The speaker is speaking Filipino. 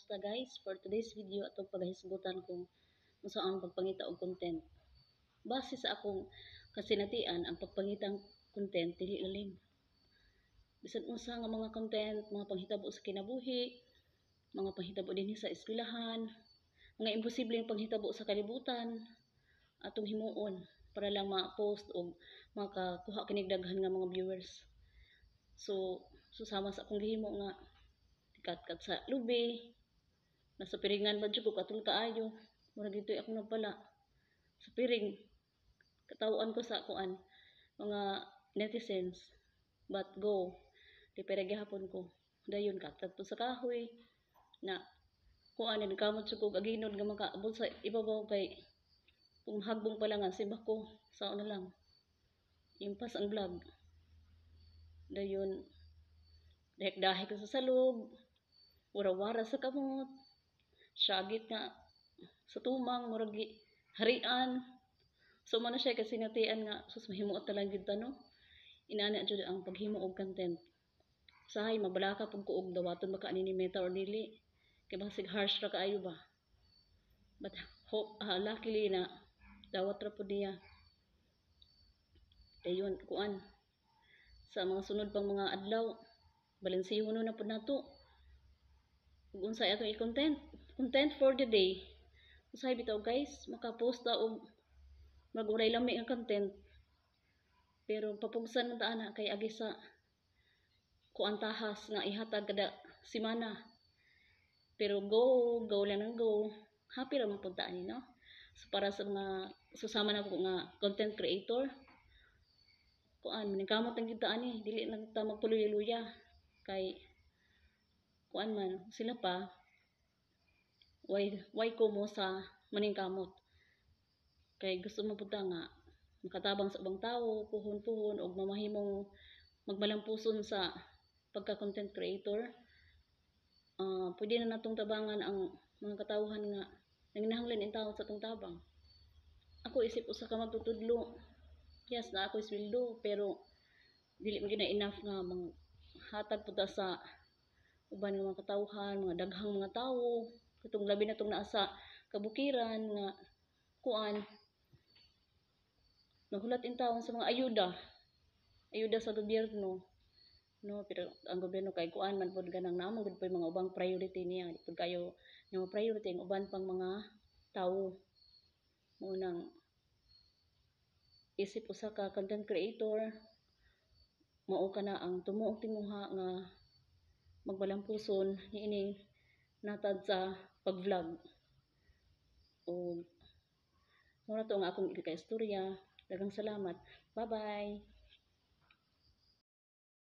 Kumusta guys? For today's video atong paghisgutan kung unsa ang pagpangita og content. Base sa akong kasinatian, ang pagpangitang content dili lalim. Bisan unsa nga mga content, mga panghitabo sa kinabuhi, mga panghitabo dinhi sa eskwelahan, mga imposibleng panghitabo sa kalibutan, atong himuon para lang ma-post og makakuha kinig daghan nga mga viewers. So, susama sa akong gihimo nga kat sa lubi, nasa piringan ba ko katul kaayo, mura dito ako nagpala sa piring, katawaan ko sa kuan mga netizens, but go di perege hapon ko dayon katat sa kahoy na kuan ni kamot ko aginod nga makaabot sa ibabaw kay kung hagbong pa lang nga sibak ko sao na lang impas ang vlog dayon dahek-dahek ko sa salog, wara-wara sa kamot, syagit nga sa tumang, murag harian. So man siya kasi natian nga sus mahimuot talang gid no. Inana jud ang paghimo og content. Sahay mabalaka pug ko og dawaton baka ni meta or dili. Kay basig harsh ra kaayo ba. But hope luckily na dawat ra pud niya. Dayon kuan sa mga sunod pang mga adlaw balansihonon na pud nato. Ug unsay atong content for the day. Usahay bitaw guys, maka-post ta og maguray lami nga content. Pero papugsan man ta ana kay agi sa kuan tahas nga ihatag kada semana. Pero go lang ang go. Happy ra man pud ta ani no. So para sa mga susama na ko nga content creator, kuan maningkamot ang kita ani, dili lang ta magpuluya-luya kay kuan man sila pa why ko mo sa maningkamot kay gusto mo pud nga makatabang sa ubang tawo, puhon-puhon og mamahimong magbalampuson sa pagka content creator. Pwede na natong tabangan ang mga katawhan nga nanginahanglan in tawo sa atong tabang. Ako isip usa ka magtutudlo, yes na ako sweldo pero dili man gina enough nga hatag pud ta sa uban nga mga katawhan, mga daghang mga tawo, katong labi na tong naa sa kabukiran nga kuan naghulat in taon sa mga ayuda sa gobyerno no. Pero ang gobyerno kay kuan man pud ganang namon gud pa mga ubang priority niya, di pud kayo nga priority ang uban pang mga tawo. Mo nang isip usa ka content creator, mao kana ang tumuog tinguha nga magbalampuson niining natad sa pag-vlog. O mura to nga akong ika istorya. Daghang salamat. Bye-bye.